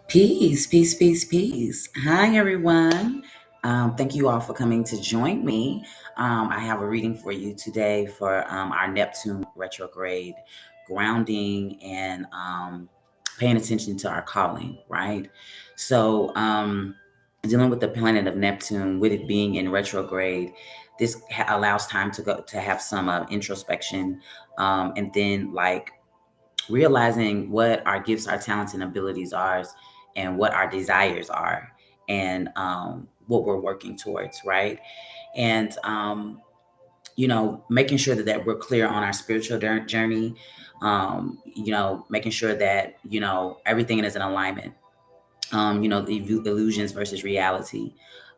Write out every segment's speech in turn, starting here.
Peace, peace, peace, peace. Hi, everyone. Thank you all for coming to join me. I have a reading for you today for our Neptune retrograde grounding and paying attention to our calling, right? So, dealing with the planet of Neptune, with it being in retrograde, this allows time to go to have some introspection, and then like realizing what our gifts, our talents, and abilities are, and what our desires are, and what we're working towards, right? And making sure that we're clear on our spiritual journey. Making sure that everything is in alignment. The illusions versus reality,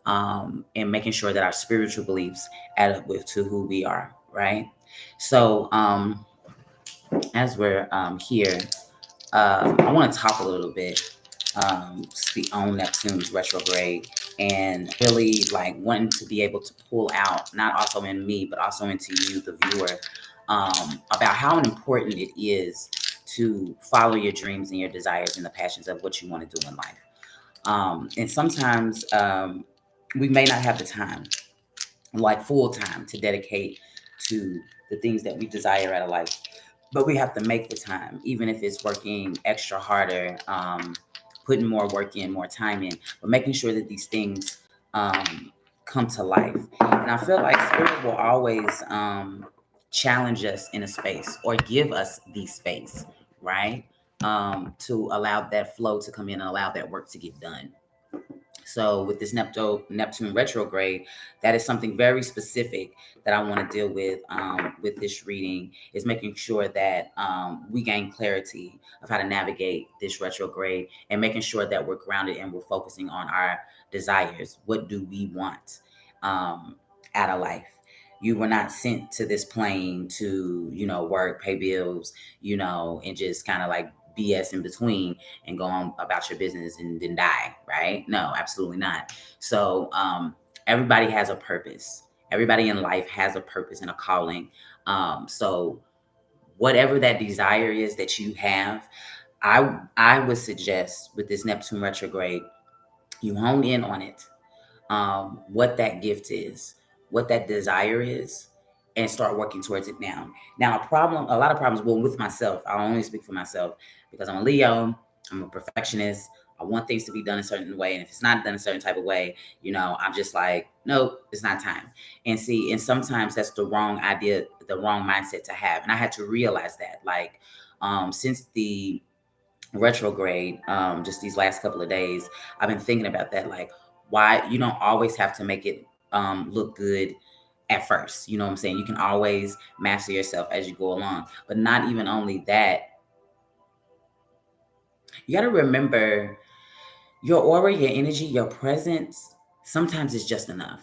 and making sure that our spiritual beliefs add up with to who we are, right? So as we're here, I want to talk a little bit, speak on Neptune's retrograde, and really like wanting to be able to pull out, not also in me, but also into you, the viewer, about how important it is to follow your dreams and your desires and the passions of what you want to do in life. And sometimes we may not have the time, like full time, to dedicate to the things that we desire out of life, but we have to make the time, even if it's working extra harder, putting more work in, more time in, but making sure that these things come to life. And I feel like spirit will always challenge us in a space or give us the space, right? To allow that flow to come in and allow that work to get done. So with this Neptune retrograde, that is something very specific that I want to deal with this reading, is making sure that we gain clarity of how to navigate this retrograde, and making sure that we're grounded and we're focusing on our desires. What do we want out of life? You were not sent to this plane to, work, pay bills, and just kind of like BS in between and go on about your business and then die, right? No, absolutely not. So everybody has a purpose. Everybody in life has a purpose and a calling. So whatever that desire is that you have, I would suggest with this Neptune retrograde, you hone in on it, what that gift is, what that desire is, and start working towards it now. Now, a lot of problems, well, with myself, I only speak for myself because I'm a Leo, I'm a perfectionist. I want things to be done a certain way. And if it's not done a certain type of way, I'm just like, nope, it's not time. And sometimes that's the wrong idea, the wrong mindset to have. And I had to realize that, like, since the retrograde, just these last couple of days, I've been thinking about that. Like, why you don't always have to make it look good at first. You know what I'm saying? You can always master yourself as you go along. But not even only that, you got to remember your aura, your energy, your presence. Sometimes it's just enough,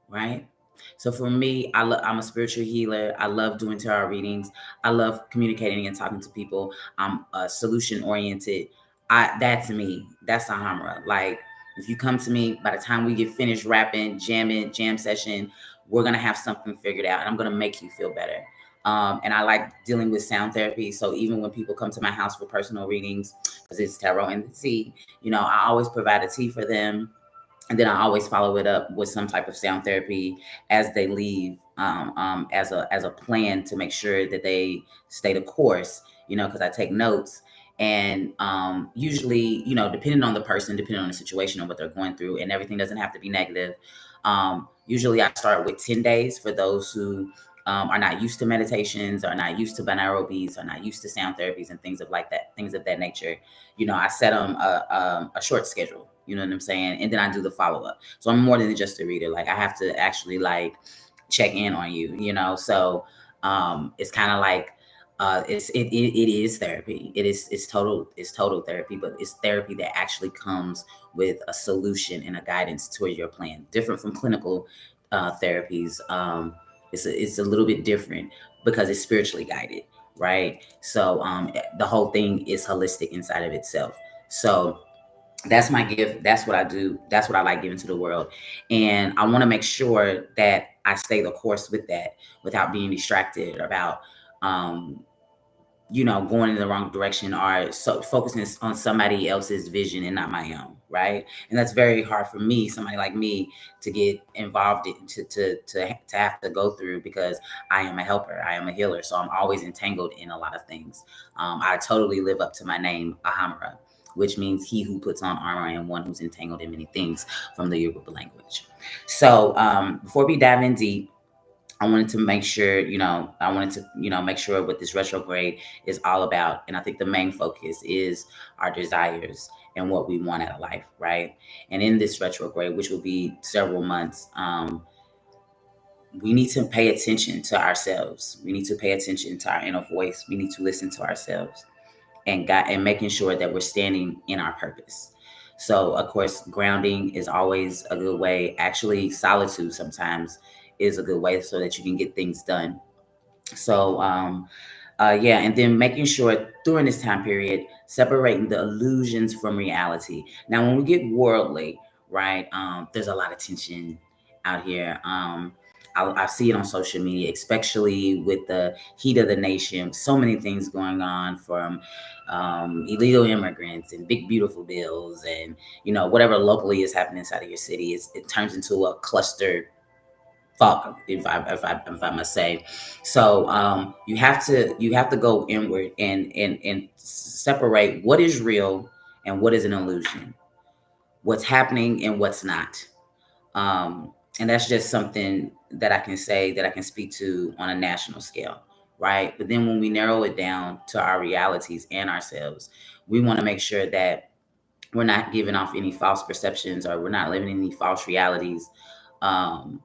right? So for me, I'm a spiritual healer. I love doing tarot readings. I love communicating and talking to people. I'm solution oriented. That's me. That's a Hamra. Like, if you come to me, by the time we get finished rapping, jamming, jam session, we're gonna have something figured out, and I'm gonna make you feel better. And I like dealing with sound therapy. So even when people come to my house for personal readings, because it's tarot and the tea, I always provide a tea for them, and then I always follow it up with some type of sound therapy as they leave, as a plan to make sure that they stay the course. Because I take notes, and usually, depending on the person, depending on the situation and what they're going through, and everything doesn't have to be negative. Usually, I start with 10 days for those who are not used to meditations, are not used to binaural beats, are not used to sound therapies and things of that nature. I set them a short schedule. You know what I'm saying? And then I do the follow up. So I'm more than just a reader. Like, I have to actually like check in on you. So it's kind of like it is therapy. It's total therapy, but it's therapy that actually comes with a solution and a guidance toward your plan. Different from clinical therapies. It's a little bit different because it's spiritually guided, right? So the whole thing is holistic inside of itself. So that's my gift. That's what I do. That's what I like giving to the world. And I want to make sure that I stay the course with that without being distracted about um, going in the wrong direction, or so focusing on somebody else's vision and not my own, right? And that's very hard for me, somebody like me, to get involved in, to have to go through, because I am a helper, I am a healer, so I'm always entangled in a lot of things. I totally live up to my name, Ahamara, which means he who puts on armor and one who's entangled in many things, from the Yoruba language. So before we dive in deep, I wanted to make sure, make sure what this retrograde is all about. And I think the main focus is our desires and what we want out of life, right? And in this retrograde, which will be several months, we need to pay attention to ourselves. We need to pay attention to our inner voice. We need to listen to ourselves, and making sure that we're standing in our purpose. So, of course, grounding is always a good way. Actually, solitude sometimes is a good way, so that you can get things done. So, yeah, and then making sure during this time period, separating the illusions from reality. Now, when we get worldly, right, there's a lot of tension out here. I see it on social media, especially with the heat of the nation. So many things going on, from illegal immigrants and big beautiful bills, and whatever locally is happening inside of your city. It turns into a cluster fuck, if I must say. So you have to go inward, and separate what is real and what is an illusion, what's happening and what's not. And that's just something that I can say, that I can speak to on a national scale, right? But then when we narrow it down to our realities and ourselves, we want to make sure that we're not giving off any false perceptions, or we're not living in any false realities, and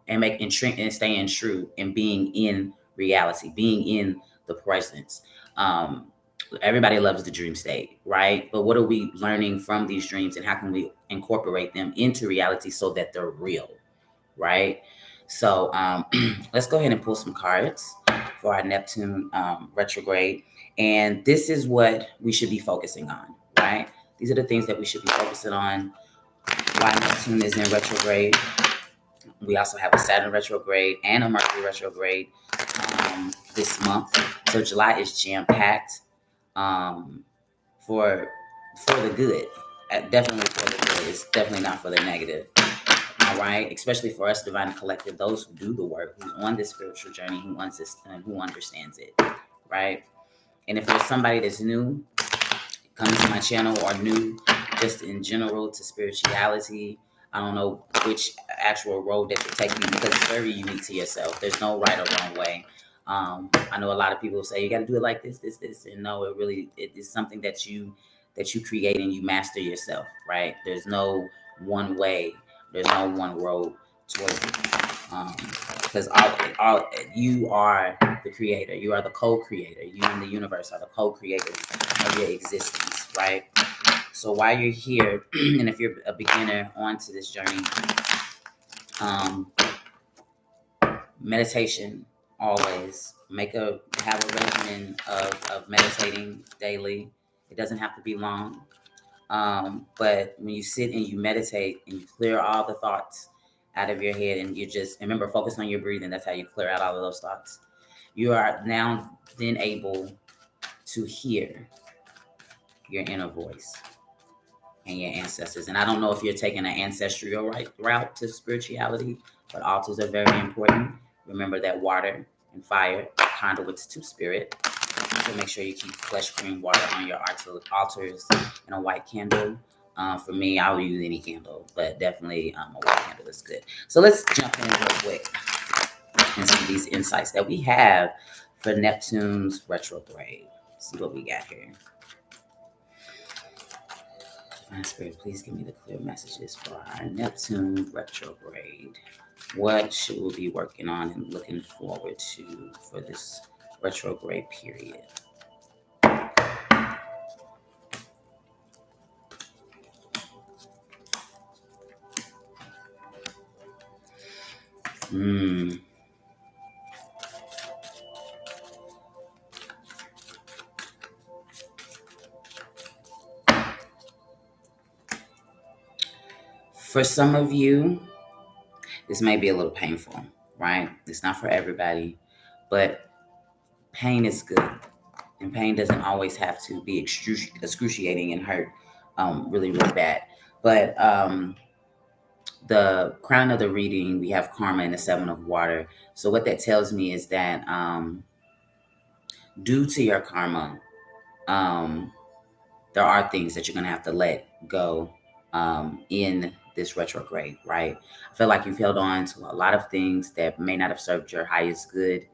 staying true and being in reality, being in the presence. Um, Everybody loves the dream state, right? But what are we learning from these dreams, and how can we incorporate them into reality so that they're real, right? So let's go ahead and pull some cards for our Neptune retrograde. And this is what we should be focusing on, right? These are the things that we should be focusing on while Neptune is in retrograde. We also have a Saturn retrograde and a Mercury retrograde this month. So July is jam packed, um, for the good. Definitely for the good. It's definitely not for the negative. All right, especially for us, Divine and Collective, those who do the work, who's on this spiritual journey, who wants this and who understands it, right? And if there's somebody that's new coming to my channel, or new just in general to spirituality, I don't know which actual road that you're taking, because it's very unique to yourself. There's no right or wrong way. I know a lot of people say you got to do it like this, and no, it is something that you create and you master yourself, right? There's no one way. There's no one road towards it. Because all you are the creator. You are the co-creator. You and the universe are the co-creators of your existence, right? So while you're here, and if you're a beginner onto this journey, meditation, always have a regimen of meditating daily. It doesn't have to be long. But when you sit and you meditate and you clear all the thoughts out of your head, and you just remember, focus on your breathing. That's how you clear out all of those thoughts. You are now then able to hear your inner voice and your ancestors. And I don't know if you're taking an ancestral route to spirituality, but altars are very important. Remember that water and fire are conduits to spirit. So make sure you keep fresh green water on your altars, and a white candle. For me, I will use any candle, but definitely a white candle is good. So let's jump in real quick and see these insights that we have for Neptune's retrograde. Let's see what we got here. Divine Spirit, please give me the clear messages for our Neptune retrograde. What should we be working on and looking forward to for this retrograde period? For some of you, this may be a little painful, right? It's not for everybody, but pain is good. And pain doesn't always have to be excruciating and hurt really, really bad. But the crown of the reading, we have karma and the seven of water. So what that tells me is that due to your karma, um, there are things that you're going to have to let go in this retrograde, right? I feel like you've held on to a lot of things that may not have served your highest good.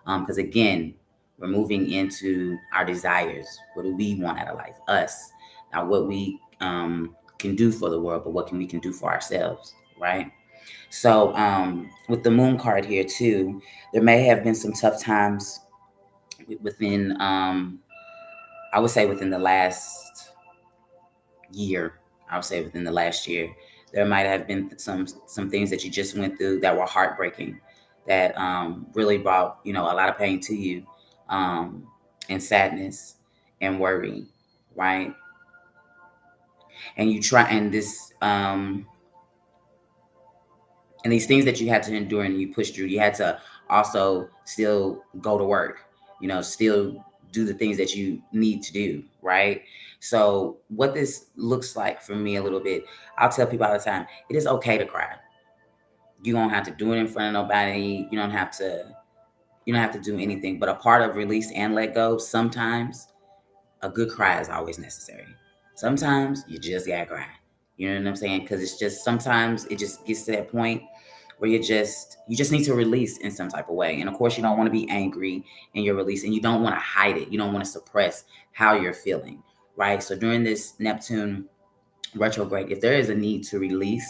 Because again, we're moving into our desires. What do we want out of life? Us. Not what we can do for the world, but what we can do for ourselves, right? So with the moon card here too, there may have been some tough times within, I would say within the last year. I would say within the last year, there might have been some things that you just went through that were heartbreaking, that really brought a lot of pain to you, um, and sadness and worry, right? And you try and these things that you had to endure and you pushed through, you had to also still go to work, still do the things that you need to do, right? So what this looks like for me a little bit, I'll tell people all the time, it is okay to cry. You don't have to do it in front of nobody. You don't have to do anything. But a part of release and let go, sometimes a good cry is always necessary. Sometimes you just gotta cry. You know what I'm saying? Because it's just sometimes it just gets to that point where you just need to release in some type of way. And of course, you don't want to be angry in your release, and you don't want to hide it. You don't want to suppress how you're feeling, right? So during this Neptune retrograde, if there is a need to release,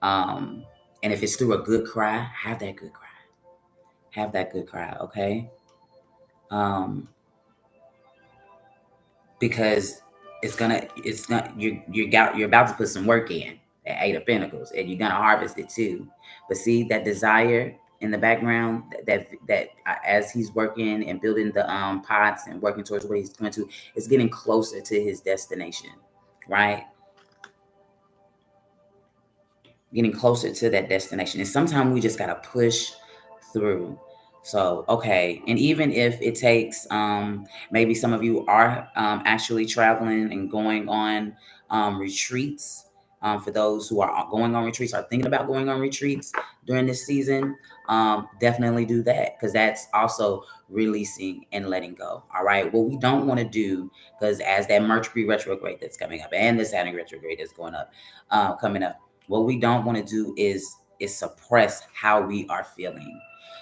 um, and if it's through a good cry, have that good cry. Have that good cry, okay? Um, because you're about to put some work in at Eight of Pentacles, and you're gonna harvest it too. But see that desire in the background, that as he's working and building the pots and working towards what he's going to, is getting closer to his destination, right? Getting closer to that destination. And sometimes we just gotta push through. So okay, and even if it takes, maybe some of you are actually traveling and going on retreats. For those who are going on retreats, are thinking about going on retreats during this season, definitely do that, because that's also releasing and letting go. All right. What we don't want to do, because as that Mercury retrograde that's coming up and the Saturn retrograde that's going up, coming up, what we don't want to do is suppress how we are feeling.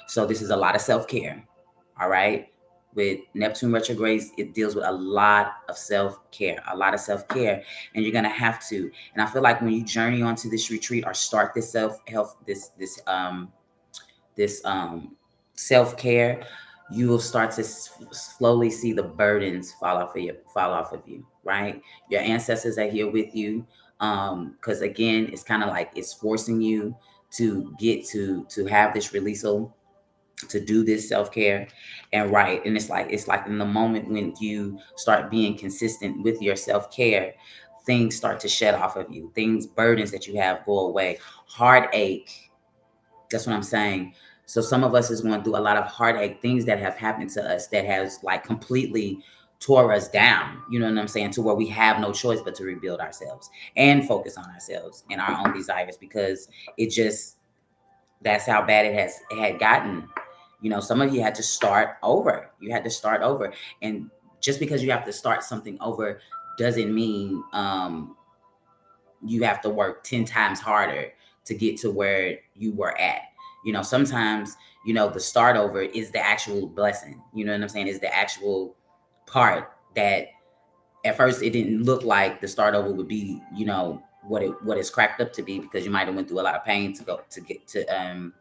So this is a lot of self-care. All right. With Neptune retrogrades, it deals with a lot of self-care, a lot of self-care, and you're gonna have to. And I feel like when you journey onto this retreat or start this self-help, this self-care, you will start to slowly see the burdens fall off of you, right? Your ancestors are here with you, because again, it's kind of like it's forcing you to get to have this release, to do this self-care. And right, and it's like in the moment when you start being consistent with your self-care, things start to shed off of you, burdens that you have go away, heartache. That's what I'm saying. So some of us is going through a lot of heartache, things that have happened to us that has like completely tore us down. You know what I'm saying? To where we have no choice but to rebuild ourselves and focus on ourselves and our own desires, because it just, that's how bad it had gotten. Some of you had to start over. You had to start over. And just because you have to start something over doesn't mean you have to work 10 times harder to get to where you were at. Sometimes, the start over is the actual blessing. You know what I'm saying? Is the actual part that at first it didn't look like the start over would be, what it's cracked up to be, because you might have went through a lot of pain to go to get to,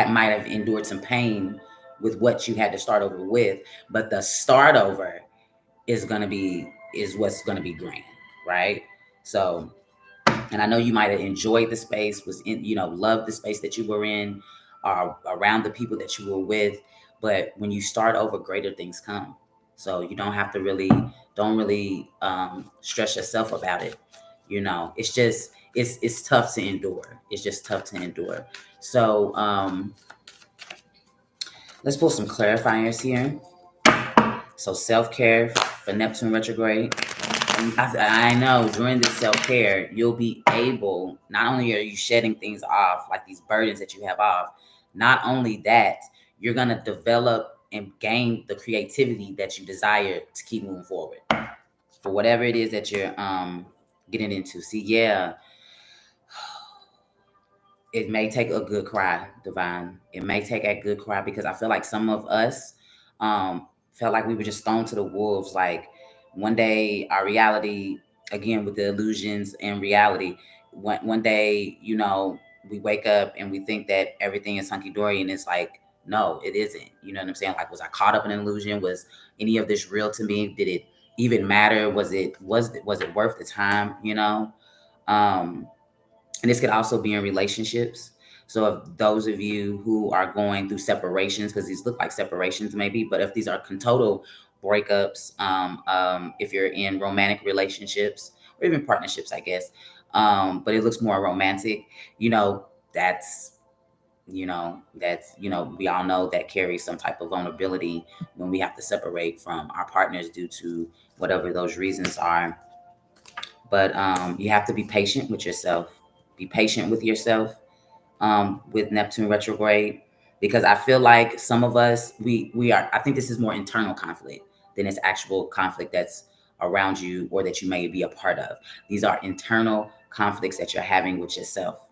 might have endured some pain with what you had to start over with, but the start over is what's gonna be grand, right? So, and I know you might have enjoyed the space, loved the space that you were in, around the people that you were with, but when you start over, greater things come. So you don't really stress yourself about it. It's just it's tough to endure. It's just tough to endure. So Let's pull some clarifiers here. So self-care for Neptune retrograde. I know during this self-care, you'll be able, not only are you shedding things off, like these burdens that you have off, not only that, you're going to develop and gain the creativity that you desire to keep moving forward for whatever it is that you're getting into. See, yeah, it may take a good cry, Divine. It may take a good cry because I feel like some of us felt like we were just thrown to the wolves. Like one day, our reality, again with the illusions and reality, one day, we wake up and we think that everything is hunky dory, and it's like, no, it isn't. You know what I'm saying? Like, was I caught up in an illusion? Was any of this real to me? Did it even matter? Was it worth the time? Um, and this could also be in relationships. So if those of you who are going through separations, because these look like separations maybe, but if these are total breakups, if you're in romantic relationships or even partnerships, I guess, but it looks more romantic, that's we all know that carries some type of vulnerability when we have to separate from our partners due to whatever those reasons are. But you have to be patient with yourself. Be patient with yourself with Neptune retrograde, because I feel like some of us we are. I think this is more internal conflict than it's actual conflict that's around you or that you may be a part of. These are internal conflicts that you're having with yourself.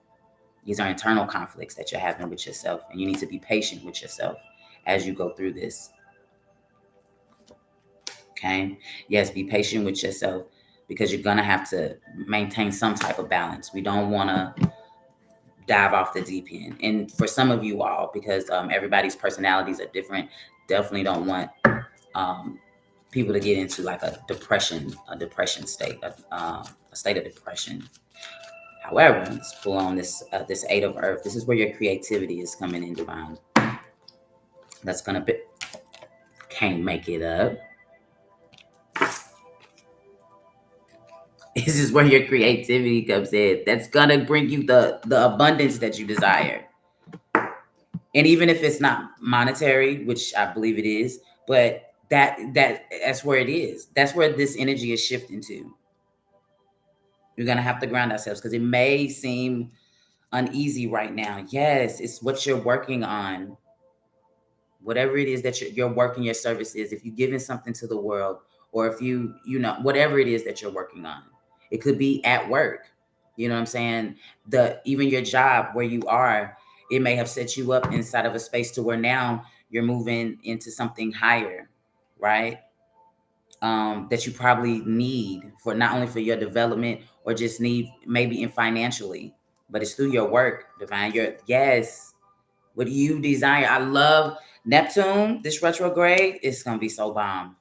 These are internal conflicts that you're having with yourself, and you need to be patient with yourself as you go through this. Okay. Yes, be patient with yourself because you're going to have to maintain some type of balance. We don't want to dive off the deep end. And for some of you all, because everybody's personalities are different, definitely don't want people to get into like a depression state, a state of depression. However, let's pull on this Eight of Earth. This is where your creativity is coming in, Divine. That's going to be, can't make it up. This is where your creativity comes in. That's gonna bring you the abundance that you desire. And even if it's not monetary, which I believe it is, but that's where it is. That's where this energy is shifting to. We're gonna have to ground ourselves because it may seem uneasy right now. Yes, it's what you're working on. Whatever it is that you're working your service is, if you're giving something to the world, or if whatever it is that you're working on, it could be at work. You know what I'm saying? Even your job where you are, it may have set you up inside of a space to where now you're moving into something higher, right? That you probably need for not only for your development or just need maybe in financially, but it's through your work, Divine. Yes, what you desire. I love Neptune, this retrograde. It's gonna be so bomb.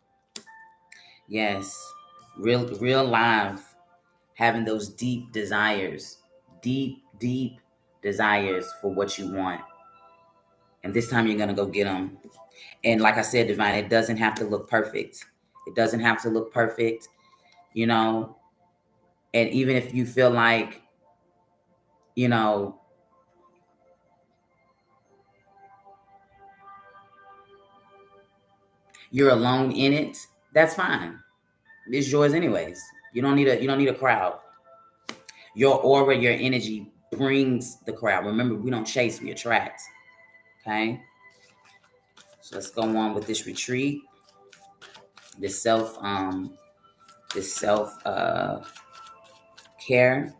Yes. Real life, having those deep desires, deep desires for what you want. And this time you're gonna go get them. And like I said, Divine, it doesn't have to look perfect. It doesn't have to look perfect, you know. And even if you feel like, you know, you're alone in it, that's fine. It's yours anyways. You don't need a crowd. Your aura, your energy brings the crowd. Remember, we don't chase, we attract. Okay. So let's go on with this retreat. This self care.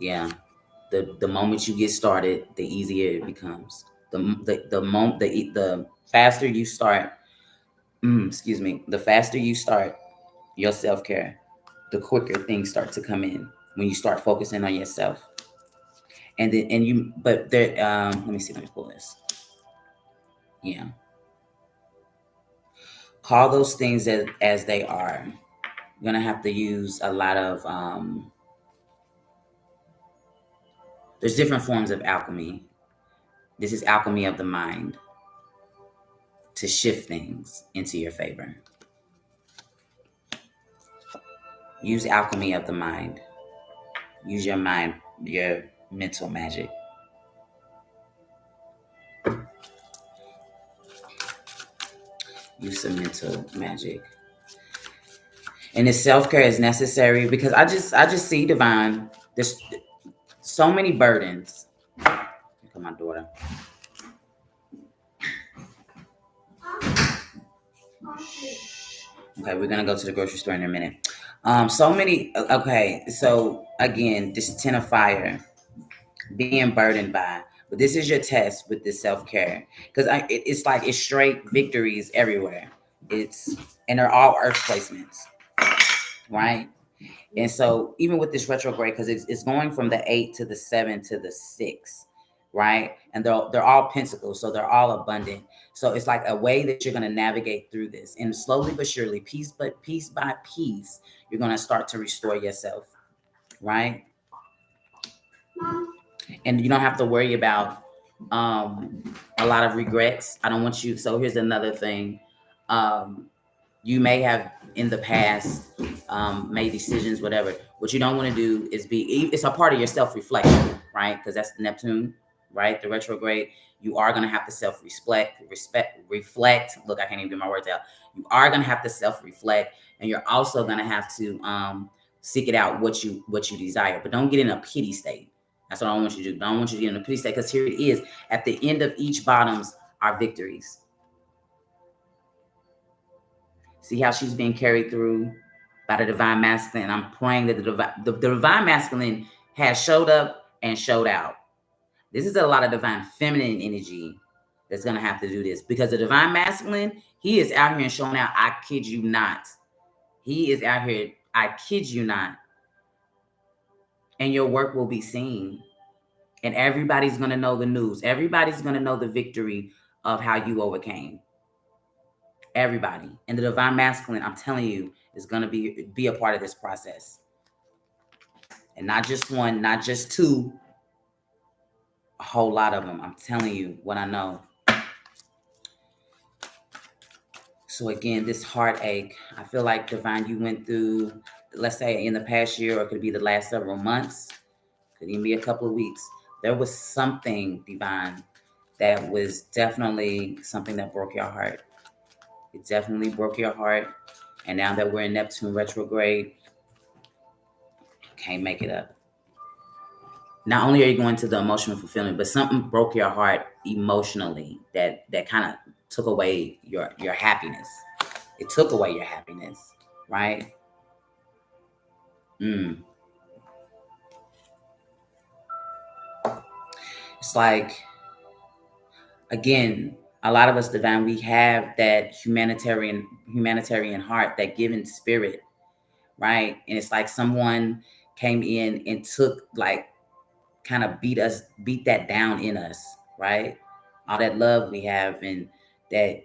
Yeah. The moment you get started, the easier it becomes. The faster you start, excuse me, the faster you start your self-care, the quicker things start to come in when you start focusing on yourself. And then and you but there let me pull this. Yeah. Call those things as they are. You're gonna have to use a lot of there's different forms of alchemy. This is alchemy of the mind to shift things into your favor. Use alchemy of the mind. Use your mind, Mental magic. Use of mental magic. And this self-care is necessary because I just see divine. There's so many burdens. Look at my daughter. Okay, we're gonna go to the grocery store in a minute. So many. Okay, so again, this 10 of fire, being burdened by. But this is your test with this self care because it's like it's straight victories everywhere. It's and they're all earth placements, right? And so even with this retrograde, because it's going from the 8 to the 7 to the 6, right? And they're all pentacles, so they're all abundant. So it's like a way that you're going to navigate through this, and slowly but surely, piece by piece, you're going to start to restore yourself, right? And you don't have to worry about a lot of regrets. I don't want you. So here's another thing. Um, you may have in the past made decisions, whatever. What you don't want to do is it's a part of your self-reflection, right? Because that's Neptune, right? The retrograde. You are going to have to reflect. Look, I can't even get my words out. You are going to have to self-reflect, and you're also going to have to seek it out what you desire. But don't get in a pity state. That's what I don't want you to do. I don't want you to get in a pity state, because here it is. At the end of each bottoms are victories. See how she's being carried through by the divine masculine. I'm praying that the divine masculine has showed up and showed out. This is a lot of divine feminine energy that's going to have to do this, because the divine masculine, he is out here and showing out. I kid you not. He is out here. I kid you not. And your work will be seen. And everybody's going to know the news. Everybody's going to know the victory of how you overcame. Everybody. And the divine masculine, I'm telling you, is going to be a part of this process. And not just one, not just two, a whole lot of them. I'm telling you what I know. So again, this heartache, I feel like, divine, you went through, let's say in the past year, or it could be the last several months, could even be a couple of weeks. There was something, divine, that was definitely something that broke your heart. It definitely broke your heart. And now that we're in Neptune retrograde, can't make it up. Not only are you going to the emotional fulfillment, but something broke your heart emotionally that kind of took away your happiness. It took away your happiness, right? It's like, again, a lot of us, divine, we have that humanitarian heart, that giving spirit, right? And it's like someone came in and took, like, kind of beat that down in us, right? All that love we have, and that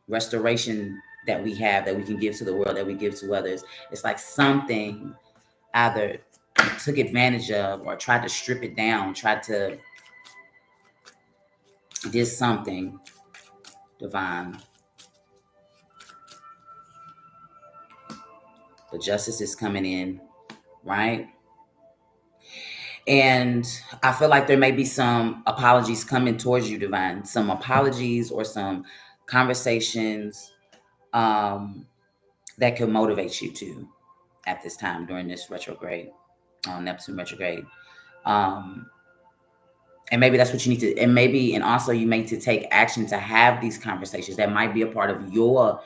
restoration that we have, that we can give to the world, that we give to others. It's like something either took advantage of, or tried to strip it down, tried to did something, divine. But justice is coming in, right? And I feel like there may be some apologies coming towards you, divine. Some apologies or some conversations that could motivate you to at this time during this retrograde, Neptune retrograde. And maybe that's what you need to, and also you may to take action to have these conversations. That might be a part of your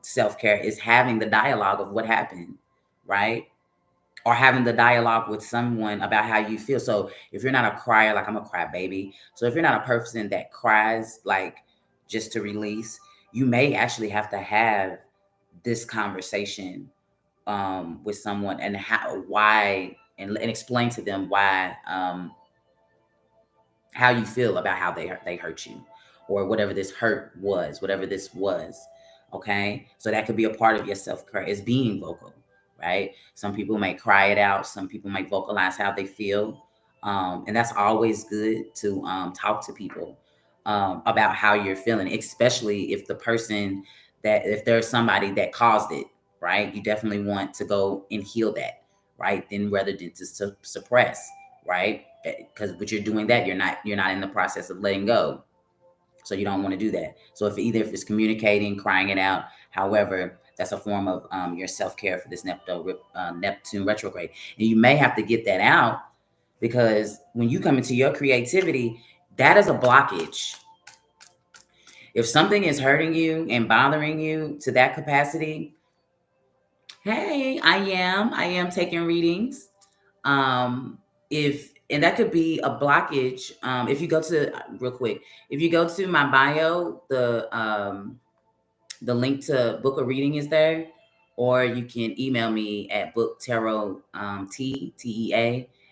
self-care, is having the dialogue of what happened, right? Or having the dialogue with someone about how you feel. So if you're not a crier, like I'm a cry baby. So if you're not a person that cries, like, just to release, you may actually have to have this conversation with someone, and why, and explain to them why, how you feel about how they hurt you, or whatever this hurt was, whatever this was. Okay, so that could be a part of your self-care, is being vocal, right? Some people may cry it out, some people might vocalize how they feel, and that's always good to talk to people about how you're feeling, especially if the person if there's somebody that caused it, right? You definitely want to go and heal that, right? Then rather than to suppress, right? Because what you're doing that you're not in the process of letting go. So you don't want to do that. So if it's communicating, crying it out, however, that's a form of your self care for this Neptune retrograde, and you may have to get that out because when you come into your creativity, that is a blockage. If something is hurting you and bothering you to that capacity, hey, I am taking readings. If and that could be a blockage. If you go to real quick, if you go to my bio, the link to book a reading is there, or you can email me at booktarot tea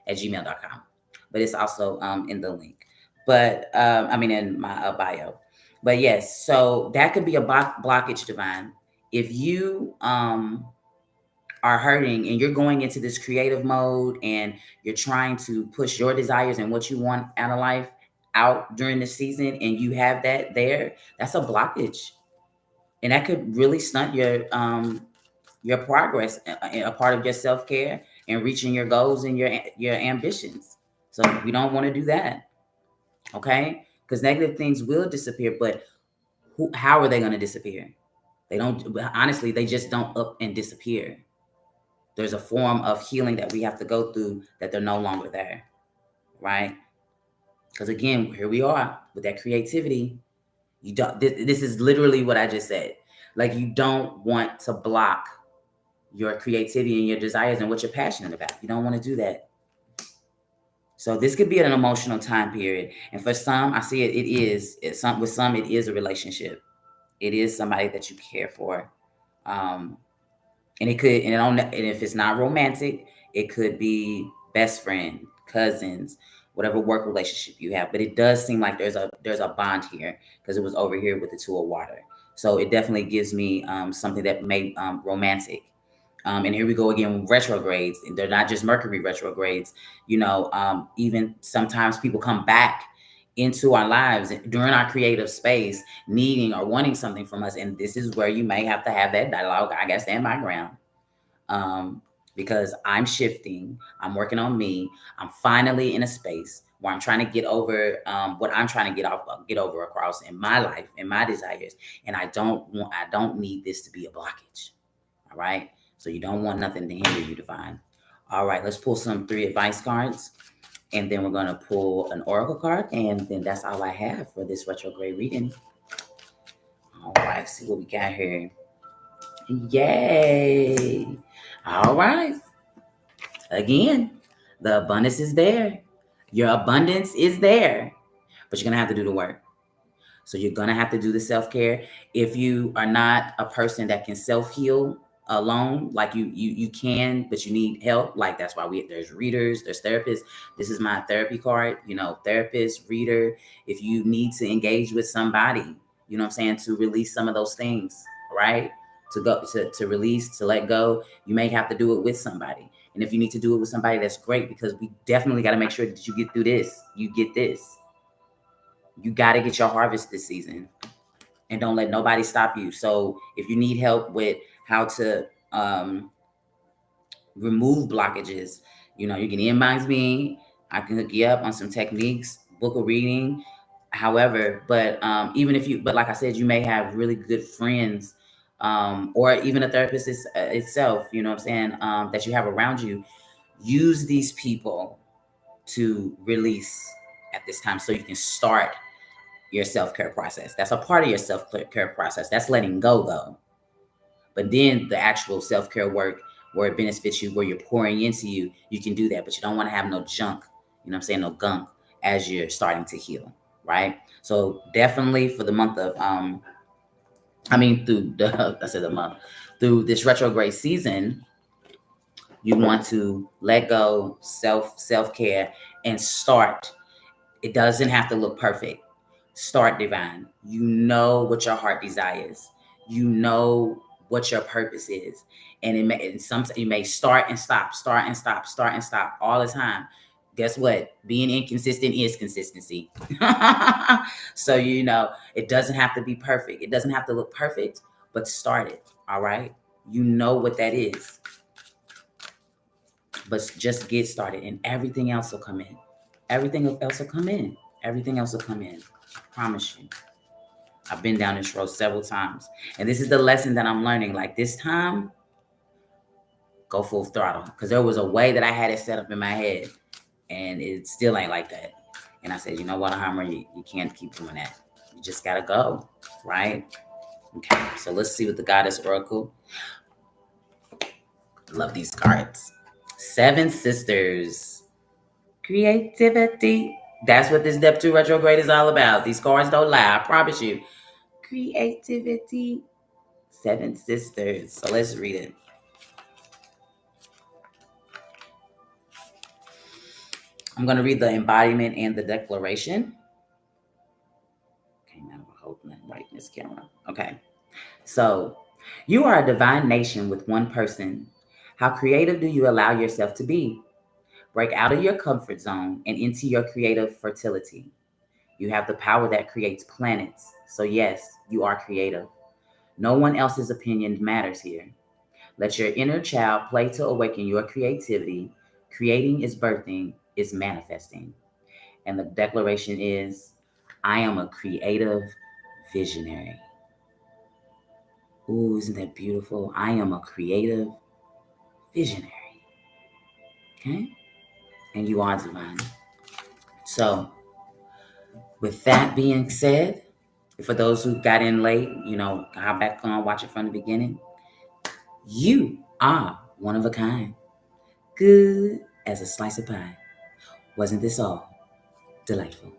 at gmail.com. But it's also in the link. But I mean in my bio. But yes, so that could be a blockage, divine. If you are hurting and you're going into this creative mode and you're trying to push your desires and what you want out of life out during the season and you have that there, that's a blockage. And that could really stunt your progress, a part of your self-care and reaching your goals and your ambitions. So we don't want to do that. Okay? Because negative things will disappear, but how are they going to disappear? They don't, honestly, they just don't up and disappear. There's a form of healing that we have to go through that they're no longer there, right? Because again, here we are with that creativity. You don't. This is literally what I just said. Like you don't want to block your creativity and your desires and what you're passionate about. You don't want to do that. So this could be an emotional time period, and for some, I see it. It is. With some, it is a relationship. It is somebody that you care for. And it could, and if it's not romantic, it could be best friend, cousins, whatever work relationship you have. But it does seem like there's a bond here because it was over here with the two of water. So it definitely gives me something that may romantic. And here we go again, retrogrades. They're not just Mercury retrogrades. Even sometimes people come back into our lives during our creative space, needing or wanting something from us. And this is where you may have to have that dialogue. I gotta stand my ground. Because I'm shifting, I'm working on me. I'm finally in a space where I'm trying to get over what I'm trying to get over across in my life, in my desires. And I don't need this to be a blockage. All right. So you don't want nothing to hinder you, divine. All right, let's pull some 3 advice cards. And then we're going to pull an oracle card. And then that's all I have for this retrograde reading. All right, see what we got here. Yay. All right. Again, the abundance is there. Your abundance is there. But you're going to have to do the work. So you're going to have to do the self-care. If you are not a person that can self-heal alone, like you can, but you need help, like that's why there's readers, there's therapists. This is my therapy card, therapist, reader. If you need to engage with somebody, you know what I'm saying, to release some of those things, right? To release, to let go, you may have to do it with somebody. And if you need to do it with somebody, that's great, because we definitely got to make sure that you get through this. You get this. You got to get your harvest this season, and don't let nobody stop you. So if you need help with how to remove blockages, you can inbox me. I can hook you up on some techniques, book a reading. However, but but like I said, you may have really good friends, or even a therapist itself, you know what I'm saying, that you have around you. Use these people to release at this time so you can start your self-care process. That's a part of your self-care process. That's letting go, though. But then the actual self-care work where it benefits you, where you're pouring into you, you can do that. But you don't want to have no junk, you know what I'm saying, no gunk as you're starting to heal, right? So definitely for the month of, through this retrograde season, you want to let go, self-care, and start. It doesn't have to look perfect. Start, divine. You know what your heart desires. You know what your purpose is. And sometimes you may start and stop all the time. Guess what? Being inconsistent is consistency. So, it doesn't have to be perfect. It doesn't have to look perfect, but start it. All right. You know what that is. But just get started and everything else will come in. Everything else will come in. Everything else will come in. I promise you. I've been down this road several times. And this is the lesson that I'm learning. Like this time, go full throttle. Because there was a way that I had it set up in my head. And it still ain't like that. And I said, you know what, Hammer, you can't keep doing that. You just gotta go. Right? Okay. So let's see what the Goddess Oracle. Love these cards. Seven Sisters. Creativity. That's what this Neptune retrograde is all about. These cards don't lie, I promise you. Creativity. Seven Sisters. So let's read it. I'm going to read the embodiment and the declaration. Okay, now we're holding it right in this camera. Okay. So, you are a divine nation with one person. How creative do you allow yourself to be? Break out of your comfort zone and into your creative fertility. You have the power that creates planets. So, yes, you are creative. No one else's opinion matters here. Let your inner child play to awaken your creativity. Creating is birthing, is manifesting. And the declaration is, I am a creative visionary. Ooh, isn't that beautiful? I am a creative visionary. Okay? And you are divine. So, with that being said, for those who got in late, hop back on, watch it from the beginning. You are one of a kind. Good as a slice of pie. Wasn't this all delightful?